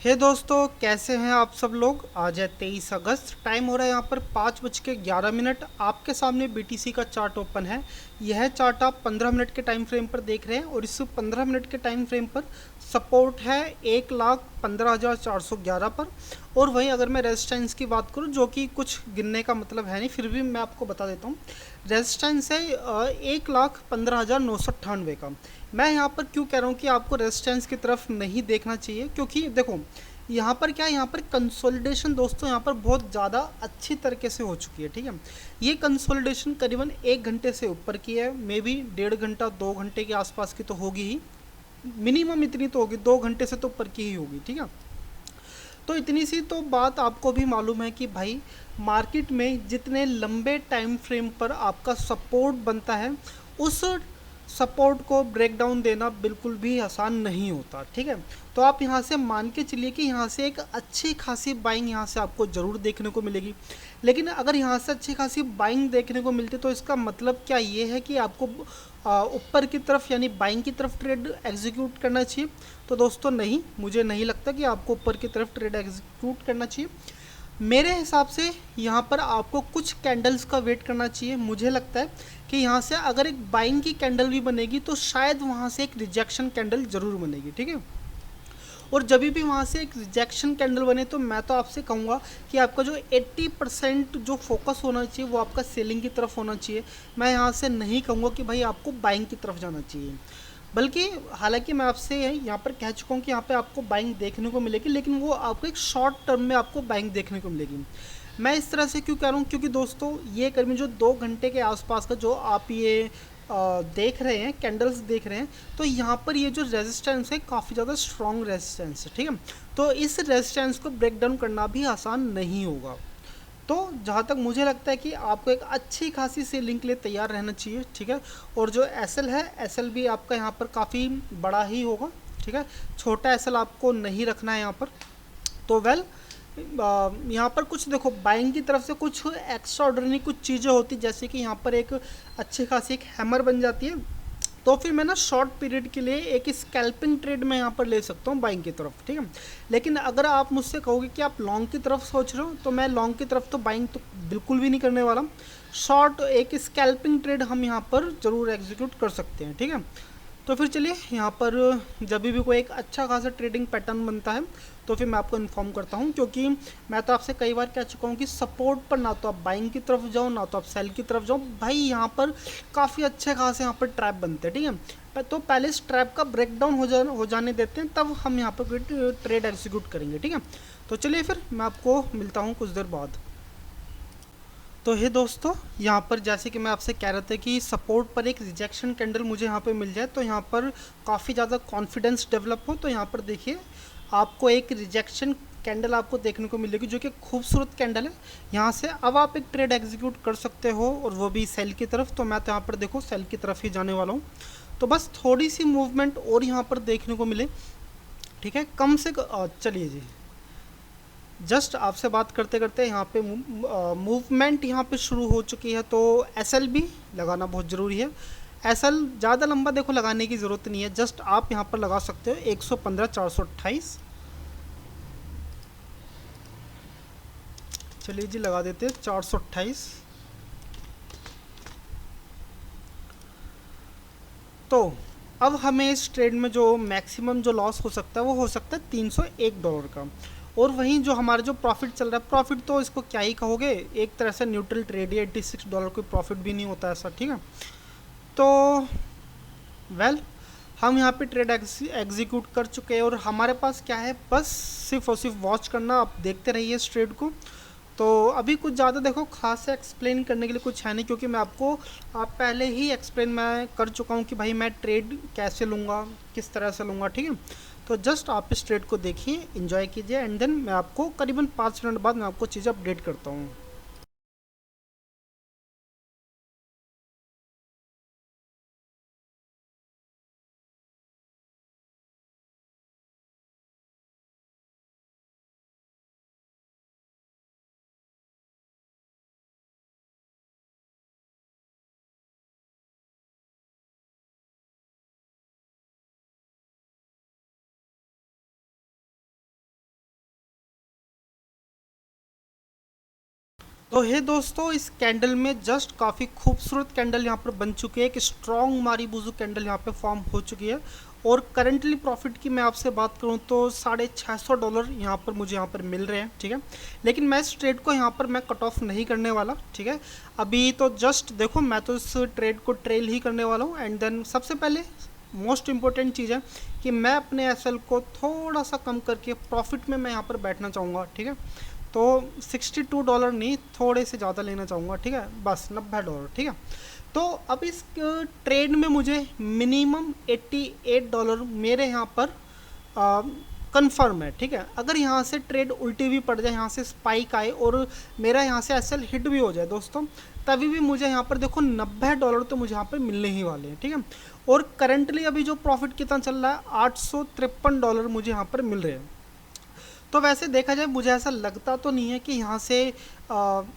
हे दोस्तों, कैसे हैं आप सब लोग। आज है 23 अगस्त। टाइम हो रहा है यहाँ पर 5:11। आपके सामने बीटीसी का चार्ट ओपन है। यह चार्ट आप 15 मिनट के टाइम फ्रेम पर देख रहे हैं और इस 15 मिनट के टाइम फ्रेम पर सपोर्ट है 1,15,411 पर। और वहीं अगर मैं रेजिस्टेंस की बात करूं, जो कि कुछ गिनने का मतलब है नहीं, फिर भी मैं आपको बता देता हूं। रेजिस्टेंस है 1,15,998 का। मैं यहाँ पर क्यों कह रहा हूँ कि आपको रेजिस्टेंस की तरफ नहीं देखना चाहिए, क्योंकि देखो यहाँ पर क्या है, यहाँ पर कंसोलिडेशन दोस्तों यहाँ पर बहुत ज़्यादा अच्छी तरीके से हो चुकी है। ठीक है, ये कंसोलिडेशन करीबन 1 घंटे से ऊपर की है, मे बी 1.5 घंटा 2 घंटे के आसपास की तो होगी ही। मिनिमम इतनी तो होगी, 2 घंटे से तो ऊपर की ही होगी। ठीक है, तो इतनी सी तो बात आपको भी मालूम है कि भाई मार्केट में जितने लंबे टाइम फ्रेम पर आपका सपोर्ट बनता है, उस सपोर्ट को ब्रेक डाउन देना बिल्कुल भी आसान नहीं होता। ठीक है, तो आप यहाँ से मान के चलिए कि यहाँ से एक अच्छी खासी बाइंग यहाँ से आपको ज़रूर देखने को मिलेगी। लेकिन अगर यहाँ से अच्छी खासी बाइंग देखने को मिलती तो इसका मतलब क्या ये है कि आपको ऊपर की तरफ यानी बाइंग की तरफ ट्रेड एग्जीक्यूट करना चाहिए? तो दोस्तों नहीं, मुझे नहीं लगता कि आपको ऊपर की तरफ ट्रेड एग्जीक्यूट करना चाहिए। मेरे हिसाब से यहाँ पर आपको कुछ कैंडल्स का वेट करना चाहिए। मुझे लगता है कि यहाँ से अगर एक बाइंग की कैंडल भी बनेगी तो शायद वहाँ से एक रिजेक्शन कैंडल ज़रूर बनेगी। ठीक है, और जब भी वहाँ से एक रिजेक्शन कैंडल बने तो मैं तो आपसे कहूँगा कि आपका जो 80% जो फोकस होना चाहिए वो आपका सेलिंग की तरफ होना चाहिए। मैं यहाँ से नहीं कहूँगा कि भाई आपको बाइंग की तरफ जाना चाहिए। बल्कि हालांकि मैं आपसे यहाँ पर कह चुका हूँ कि यहाँ पे आपको बाइंग देखने को मिलेगी, लेकिन वो आपको एक शॉर्ट टर्म में आपको बाइंग देखने को मिलेगी। मैं इस तरह से क्यों कह रहा हूँ, क्योंकि दोस्तों ये करीबन जो 2 घंटे के आसपास का जो आप ये देख रहे हैं, कैंडल्स देख रहे हैं, तो यहाँ पर ये जो रेजिस्टेंस है काफ़ी ज़्यादा स्ट्रॉन्ग रेजिस्टेंस है। ठीक है, तो इस रेजिस्टेंस को ब्रेक डाउन करना भी आसान नहीं होगा। तो जहाँ तक मुझे लगता है कि आपको एक अच्छी खासी सेलिंग के लिए तैयार रहना चाहिए। ठीक है, और जो एसएल है, एसएल भी आपका यहाँ पर काफ़ी बड़ा ही होगा। ठीक है, छोटा एसएल आपको नहीं रखना है यहाँ पर। तो वेल, यहाँ पर कुछ देखो बाइंग की तरफ से कुछ एक्स्ट्रा ऑर्डनरी कुछ चीज़ें होती, जैसे कि यहाँ पर एक अच्छी खासी एक हैमर बन जाती है। तो फिर मैं ना शॉर्ट पीरियड के लिए एक स्कैल्पिंग ट्रेड में यहाँ पर ले सकता हूँ बाइंग की तरफ। ठीक है, लेकिन अगर आप मुझसे कहोगे कि आप लॉन्ग की तरफ सोच रहे हो, तो मैं लॉन्ग की तरफ तो बाइंग तो बिल्कुल भी नहीं करने वाला। शॉर्ट एक स्कैल्पिंग ट्रेड हम यहाँ पर ज़रूर एग्जीक्यूट कर सकते हैं। ठीक है, तो फिर चलिए यहाँ पर जब भी कोई एक अच्छा खासा ट्रेडिंग पैटर्न बनता है तो फिर मैं आपको इन्फॉर्म करता हूँ, क्योंकि मैं तो आपसे कई बार कह चुका हूँ कि सपोर्ट पर ना तो आप बाइंग की तरफ जाओ ना तो आप सेल की तरफ जाओ। भाई यहाँ पर काफ़ी अच्छे खासे यहाँ पर ट्रैप बनते हैं। ठीक है, तो पहले इस ट्रैप का ब्रेक डाउन हो जाने देते हैं, तब हम यहाँ पर कोई ट्रेड एग्जीक्यूट करेंगे। ठीक है, तो चलिए फिर मैं आपको मिलता हूँ कुछ देर बाद। तो हे दोस्तों, यहाँ पर जैसे कि मैं आपसे कह रहा था कि सपोर्ट पर एक रिजेक्शन कैंडल मुझे यहाँ पे मिल जाए तो यहाँ पर काफ़ी ज़्यादा कॉन्फिडेंस डेवलप हो। तो यहाँ पर देखिए, आपको एक रिजेक्शन कैंडल आपको देखने को मिलेगी, जो कि खूबसूरत कैंडल है। यहाँ से अब आप एक ट्रेड एग्जीक्यूट कर सकते हो, और वो भी सेल की तरफ। तो मैं तो यहाँ पर देखो सेल की तरफ ही जाने वाला हूँ। तो बस थोड़ी सी मूवमेंट और यहाँ पर देखने को मिले। ठीक है, कम से चलिए जी, जस्ट आपसे बात करते करते यहाँ पे मूवमेंट यहाँ पे शुरू हो चुकी है। तो एसएल भी लगाना बहुत ज़रूरी है। एसएल ज़्यादा लंबा देखो लगाने की ज़रूरत नहीं है, जस्ट आप यहाँ पर लगा सकते हो 115 428। चलिए जी, लगा देते हैं 428। तो अब हमें इस ट्रेड में जो मैक्सिमम जो लॉस हो सकता है वो हो सकता है $301 का। और वहीं जो हमारा जो प्रॉफिट चल रहा है, प्रॉफिट तो इसको क्या ही कहोगे, एक तरह से न्यूट्रल ट्रेड है। $86 कोई प्रॉफिट भी नहीं होता ऐसा। ठीक है, तो वेल, हम यहाँ पे ट्रेड एग्जीक्यूट कर चुके हैं और हमारे पास क्या है, बस सिर्फ और सिर्फ वॉच करना। आप देखते रहिए इस ट्रेड को। तो अभी कुछ ज़्यादा देखो खास से एक्सप्लेन करने के लिए कुछ है नहीं, क्योंकि मैं आपको आप पहले ही एक्सप्लेन मैं कर चुका हूँ कि भाई मैं ट्रेड कैसे लूँगा, किस तरह से लूँगा। ठीक है, तो जस्ट आप इस ट्रेड को देखिए, इन्जॉय कीजिए, एंड देन मैं आपको करीबन 5 मिनट बाद मैं आपको चीज़ें अपडेट करता हूँ। तो हे दोस्तों, इस कैंडल में जस्ट काफ़ी खूबसूरत कैंडल यहाँ पर बन चुकी है। एक स्ट्रॉन्ग मारीबुजू कैंडल यहाँ पे फॉर्म हो चुकी है। और करंटली प्रॉफिट की मैं आपसे बात करूँ तो $650 यहाँ पर मुझे यहाँ पर मिल रहे हैं, ठीक है। लेकिन मैं इस ट्रेड को यहाँ पर मैं कट ऑफ नहीं करने वाला, ठीक है। अभी तो जस्ट देखो, मैं तो इस ट्रेड को ट्रेल ही करने वाला हूँ। एंड देन सबसे पहले मोस्ट इंपॉर्टेंट चीज़ है कि मैं अपने एसएल को थोड़ा सा कम करके प्रॉफिट में मैं यहाँ पर बैठना चाहूँगा, ठीक है। तो $62 नहीं, थोड़े से ज़्यादा लेना चाहूँगा, ठीक है, बस $90, ठीक है। तो अब इस ट्रेड में मुझे मिनिमम $88 मेरे यहाँ पर कंफर्म है, ठीक है। अगर यहाँ से ट्रेड उल्टी भी पड़ जाए, यहाँ से स्पाइक आए और मेरा यहाँ से एसएल हिट भी हो जाए दोस्तों, तभी भी मुझे यहाँ पर देखो $90 तो मुझे यहाँ पर मिलने ही वाले हैं, ठीक है। और करंटली अभी जो प्रॉफिट कितना चल रहा है, $853 मुझे यहाँ पर मिल रहे हैं। तो वैसे देखा जाए, मुझे ऐसा लगता तो नहीं है कि यहाँ से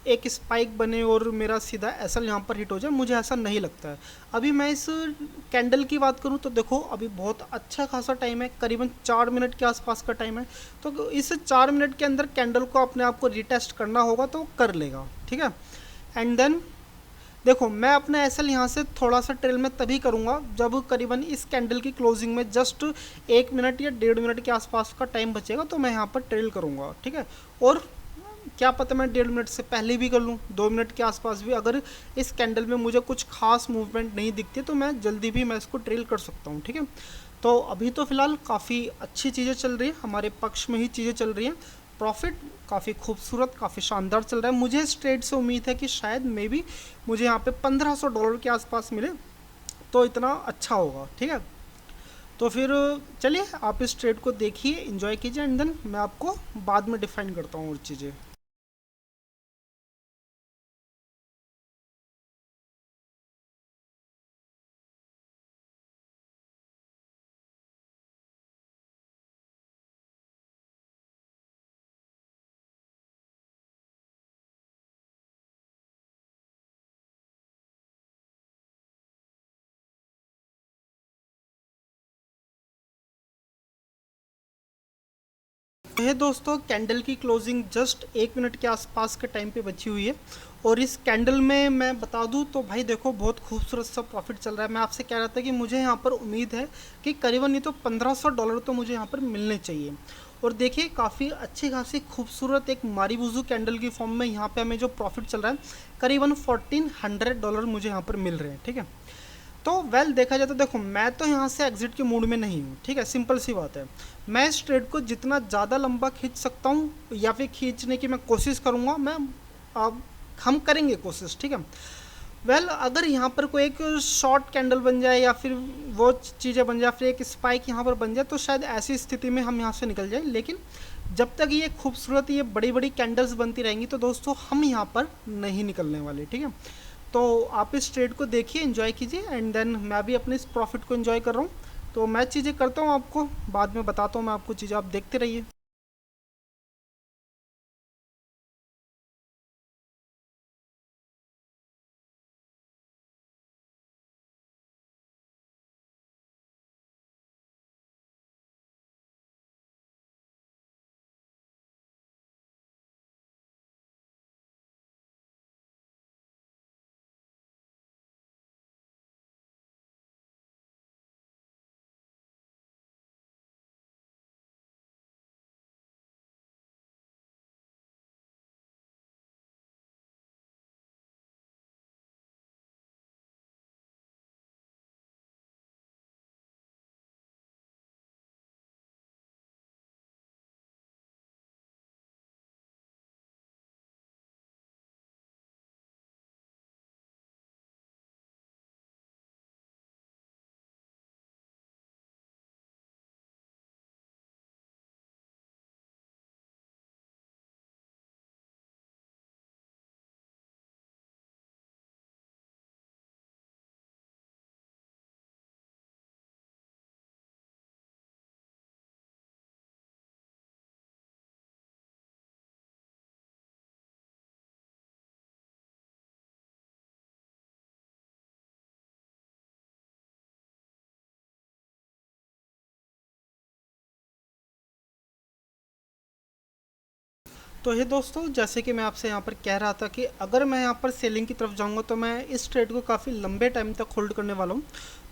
एक स्पाइक बने और मेरा सीधा एसएल यहाँ पर हिट हो जाए, मुझे ऐसा नहीं लगता है। अभी मैं इस कैंडल की बात करूँ तो देखो, अभी बहुत अच्छा खासा टाइम है, करीबन 4 मिनट के आसपास का टाइम है। तो इस 4 मिनट के अंदर कैंडल को अपने आप को रिटेस्ट करना होगा तो कर लेगा, ठीक है। एंड देन देखो, मैं अपना एसएल यहाँ से थोड़ा सा ट्रेल में तभी करूँगा जब करीबन इस कैंडल की क्लोजिंग में जस्ट 1 मिनट या 1.5 मिनट के आसपास का टाइम बचेगा, तो मैं यहाँ पर ट्रेल करूँगा, ठीक है। और क्या पता मैं 1.5 मिनट से पहले भी कर लूँ, 2 मिनट के आसपास भी, अगर इस कैंडल में मुझे कुछ खास मूवमेंट नहीं दिखती तो मैं जल्दी भी मैं इसको ट्रेल कर सकता हूँ, ठीक है। तो अभी तो फ़िलहाल काफ़ी अच्छी चीज़ें चल रही हैं, हमारे पक्ष में ही चीज़ें चल रही हैं। प्रॉफिट काफ़ी खूबसूरत, काफ़ी शानदार चल रहा है। मुझे इस ट्रेड से उम्मीद है कि शायद मे बी मुझे यहाँ पे $1500 के आसपास मिले, तो इतना अच्छा होगा, ठीक है। तो फिर चलिए, आप इस ट्रेड को देखिए, एंजॉय कीजिए, एंड देन मैं आपको बाद में डिफाइन करता हूँ और चीज़ें। ये दोस्तों, कैंडल की क्लोजिंग जस्ट 1 मिनट के आसपास के टाइम पे बची हुई है। और इस कैंडल में मैं बता दूं तो भाई देखो, बहुत खूबसूरत सा प्रॉफिट चल रहा है। मैं आपसे कह रहा था कि मुझे यहाँ पर उम्मीद है कि करीबन नहीं तो $1500 तो मुझे यहाँ पर मिलने चाहिए। और देखिए, काफ़ी अच्छी खासी खूबसूरत एक मारीबुजू कैंडल की फॉर्म में यहाँ पे हमें जो प्रॉफिट चल रहा है, करीबन $1400 मुझे यहाँ पर मिल रहे हैं, ठीक है। तो देखा जाए तो देखो, मैं तो यहाँ से एग्जिट के मूड में नहीं हूँ, ठीक है, सिंपल सी बात है। मैं इस ट्रेड को जितना ज़्यादा लंबा खींच सकता हूँ या फिर खींचने की मैं कोशिश करूँगा, मैं अब हम करेंगे कोशिश, ठीक है। अगर यहाँ पर कोई एक शॉर्ट कैंडल बन जाए या फिर वो चीज़ें बन जाए, फिर एक स्पाइक यहाँ पर बन जाए, तो शायद ऐसी स्थिति में हम यहाँ से निकल जाए। लेकिन जब तक ये खूबसूरत, ये बड़ी बड़ी कैंडल्स बनती रहेंगी तो दोस्तों हम यहाँ पर नहीं निकलने वाले, ठीक है। तो आप इस ट्रेड को देखिए, एंजॉय कीजिए, एंड देन मैं भी अपने इस प्रॉफिट को एंजॉय कर रहा हूँ। तो मैं चीज़ें करता हूँ, आपको बाद में बताता हूँ मैं आपको चीज़ें, आप देखते रहिए। तो ये दोस्तों, जैसे कि मैं आपसे यहाँ पर कह रहा था कि अगर मैं यहाँ पर सेलिंग की तरफ जाऊँगा तो मैं इस ट्रेड को काफ़ी लंबे टाइम तक होल्ड करने वाला हूँ।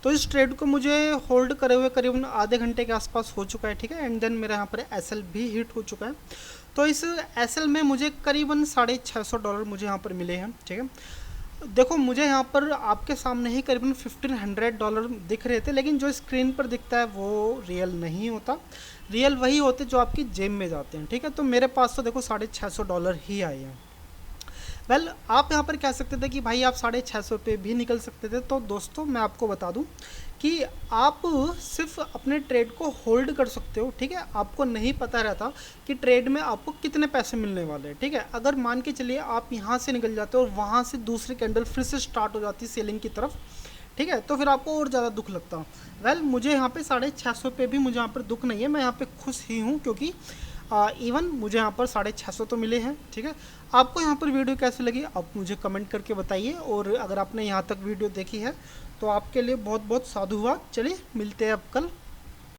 तो इस ट्रेड को मुझे होल्ड करे हुए करीबन आधे घंटे के आसपास हो चुका है, ठीक है। एंड देन मेरा यहाँ पर एसएल भी हिट हो चुका है। तो इस एसएल में मुझे करीबन $650 मुझे यहाँ पर मिले हैं, ठीक है। देखो, मुझे यहाँ पर आपके सामने ही करीबन $1500 दिख रहे थे, लेकिन जो स्क्रीन पर दिखता है वो रियल नहीं होता। रियल वही होते जो आपकी जेब में जाते हैं, ठीक है। तो मेरे पास तो देखो $650 ही आए हैं। वेल आप यहाँ पर कह सकते थे कि भाई आप $650 पे भी निकल सकते थे। तो दोस्तों मैं आपको बता दूं कि आप सिर्फ अपने ट्रेड को होल्ड कर सकते हो, ठीक है। आपको नहीं पता रहता कि ट्रेड में आपको कितने पैसे मिलने वाले हैं, ठीक है। अगर मान के चलिए आप यहाँ से निकल जाते हो और वहाँ से दूसरी कैंडल फिर से स्टार्ट हो जाती है सेलिंग की तरफ, ठीक है, तो फिर आपको और ज़्यादा दुख लगता। वेल मुझे यहाँ पे $650 पे भी मुझे यहाँ पर दुख नहीं है, मैं यहाँ पे खुश ही हूँ, क्योंकि इवन मुझे यहाँ पर $650 तो मिले हैं, ठीक है। आपको यहाँ पर वीडियो कैसी लगी आप मुझे कमेंट करके बताइए, और अगर आपने यहाँ तक वीडियो देखी है तो आपके लिए बहुत बहुत साधुवाद। चलिए मिलते हैं अब कल।